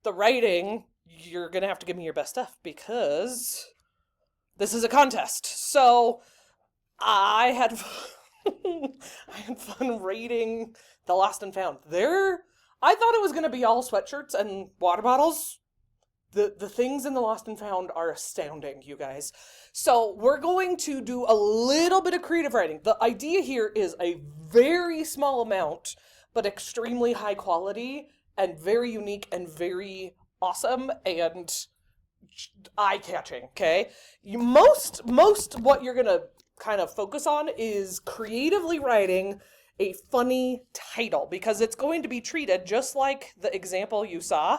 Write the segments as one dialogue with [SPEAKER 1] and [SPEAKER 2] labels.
[SPEAKER 1] the writing, you're going to have to give me your best stuff because this is a contest. So I had I had fun rating the Lost and Found. I thought it was going to be all sweatshirts and water bottles. The things in the Lost and Found are astounding, you guys. So we're going to do a little bit of creative writing. The idea here is a very small amount, but extremely high quality and very unique and very awesome and eye-catching, okay? Most what you're gonna kind of focus on is creatively writing a funny title because it's going to be treated just like the example you saw.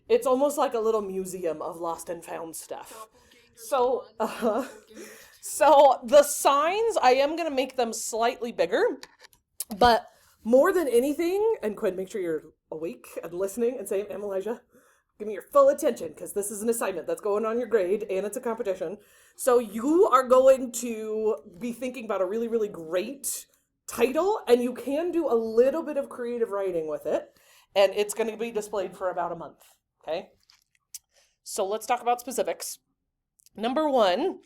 [SPEAKER 1] It's almost like a little museum of lost and found stuff. So, so the signs, I am going to make them slightly bigger, but more than anything, and Quinn, make sure you're awake and listening and saying, Elijah, give me your full attention because this is an assignment that's going on your grade and it's a competition. So you are going to be thinking about a really, really great title, and you can do a little bit of creative writing with it, and it's going to be displayed for about a month. Okay, so let's talk about specifics. Number one,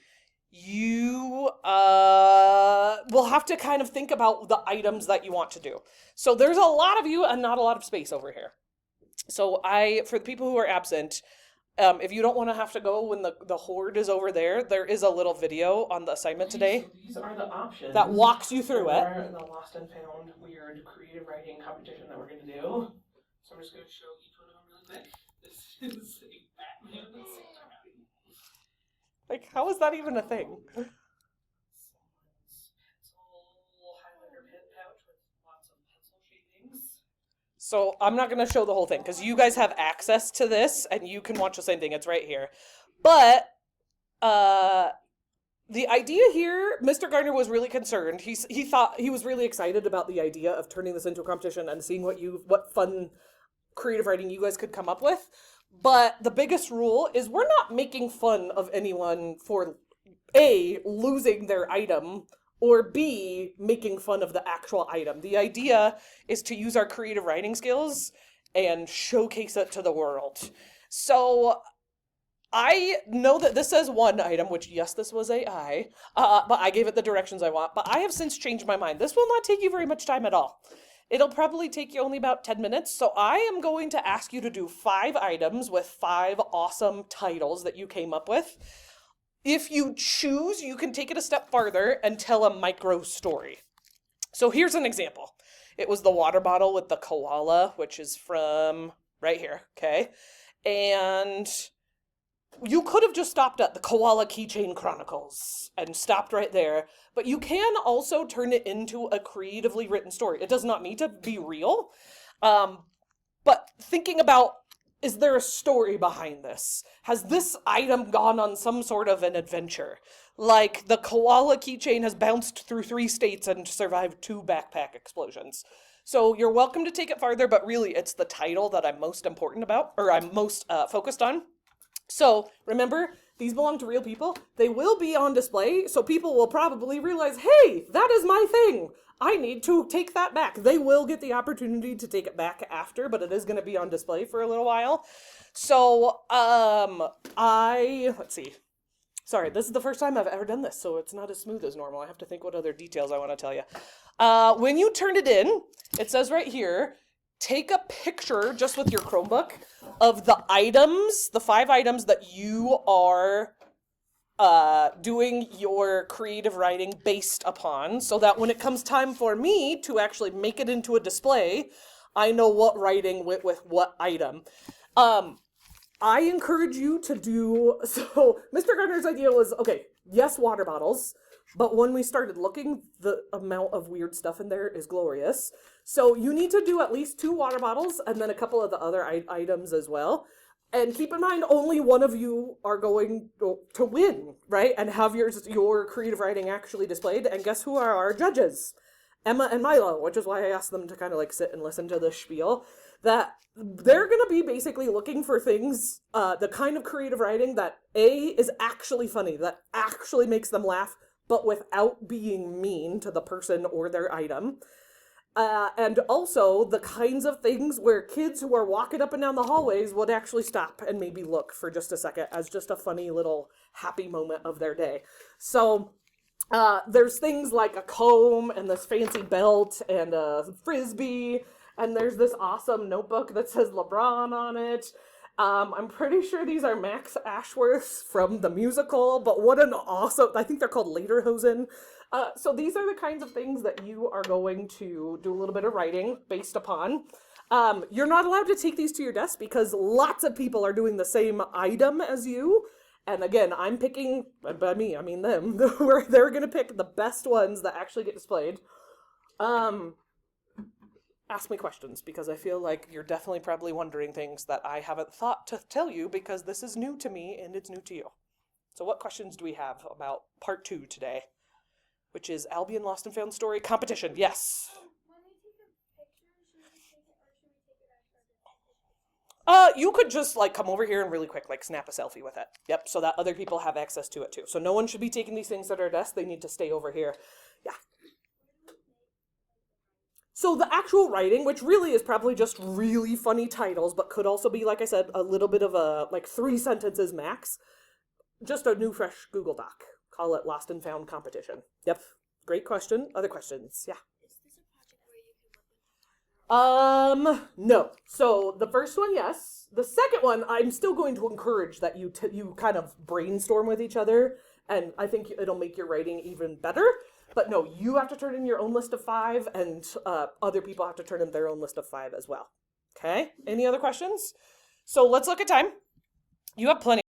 [SPEAKER 1] you will have to kind of think about the items that you want to do. So there's a lot of you and not a lot of space over here. So for the people who are absent, if you don't want to have to go when the horde is over there, there is a little video on the assignment today.
[SPEAKER 2] So these are the options
[SPEAKER 1] that walks you through it.
[SPEAKER 2] The Lost and Found weird creative writing competition that we're going to do. So I'm just going to show each one of them really quick. This is a Batman and Superman.
[SPEAKER 1] Like, how is that even a thing?
[SPEAKER 2] Someone's pencil highlighter pen pouch with lots of pencil shavings.
[SPEAKER 1] So I'm not going to show the whole thing because you guys have access to this and you can watch the same thing. It's right here. But the idea here, Mr. Gardner was really concerned. He thought he was really excited about the idea of turning this into a competition and seeing what fun creative writing you guys could come up with. But the biggest rule is we're not making fun of anyone for A, losing their item, or B, making fun of the actual item. The idea is to use our creative writing skills and showcase it to the world. So I know that this says one item, which yes, this was AI, but I gave it the directions I want. But I have since changed my mind. This will not take you very much time at all. It'll probably take you only about 10 minutes. So I am going to ask you to do 5 items with 5 awesome titles that you came up with. If you choose, you can take it a step farther and tell a micro story. So here's an example. It was the water bottle with the koala, which is from right here, okay? And you could have just stopped at the Koala Keychain Chronicles and stopped right there, but you can also turn it into a creatively written story. It does not need to be real, but thinking about, is there a story behind this? Has this item gone on some sort of an adventure? Like the Koala Keychain has bounced through 3 states and survived 2 backpack explosions. So you're welcome to take it farther, but really it's the title that I'm most important about, or I'm most focused on. So remember, these belong to real people. They will be on display, so people will probably realize, hey, that is my thing. I need to take that back. They will get the opportunity to take it back after, but it is going to be on display for a little while. So, let's see. Sorry, this is the first time I've ever done this, so it's not as smooth as normal. I have to think what other details I want to tell you. When you turn it in, it says right here, take a picture just with your Chromebook of the items, the 5 items that you are doing your creative writing based upon, so that when it comes time for me to actually make it into a display, I know what writing with what item. I encourage you to do, so Mr. Gardner's idea was, okay, yes, water bottles, but when we started looking, the amount of weird stuff in there is glorious. So you need to do at least 2 water bottles and then a couple of the other items as well. And keep in mind, only one of you are going to win, right? And have your creative writing actually displayed. And guess who are our judges? Emma and Milo, which is why I asked them to kind of like sit and listen to this spiel. That they're going to be basically looking for things, the kind of creative writing that A, is actually funny, that actually makes them laugh, but without being mean to the person or their item. And also the kinds of things where kids who are walking up and down the hallways would actually stop and maybe look for just a second as just a funny little happy moment of their day. So there's things like a comb and this fancy belt and a frisbee, and there's this awesome notebook that says LeBron on it. I'm pretty sure these are Max Ashworth's from the musical, but what an awesome, I think they're called Lederhosen. So these are the kinds of things that you are going to do a little bit of writing based upon. You're not allowed to take these to your desk because lots of people are doing the same item as you. And again, I'm picking, by me, I mean them, where they're going to pick the best ones that actually get displayed. Ask me questions, because I feel like you're definitely probably wondering things that I haven't thought to tell you, because this is new to me and it's new to you. So what questions do we have about part 2 today? Which is Albion Lost and Found Story Competition. Yes.
[SPEAKER 3] When we take a picture, should we just take it, or should we take it after the
[SPEAKER 1] You could just like come over here and really quick, like snap a selfie with it. Yep, so that other people have access to it too. So no one should be taking these things at our desk. They need to stay over here. Yeah. So the actual writing, which really is probably just really funny titles, but could also be, like I said, a little bit of a, like 3 sentences max. Just a new, fresh Google Doc. Call it Lost and Found Competition. Yep. Great question. Other questions? Yeah.
[SPEAKER 3] Is this a project where you can work with
[SPEAKER 1] No. So the first one, yes. The second one, I'm still going to encourage that you you kind of brainstorm with each other, and I think it'll make your writing even better. But no, you have to turn in your own list of 5, and other people have to turn in their own list of 5 as well. Okay? Any other questions? So let's look at time. You have plenty.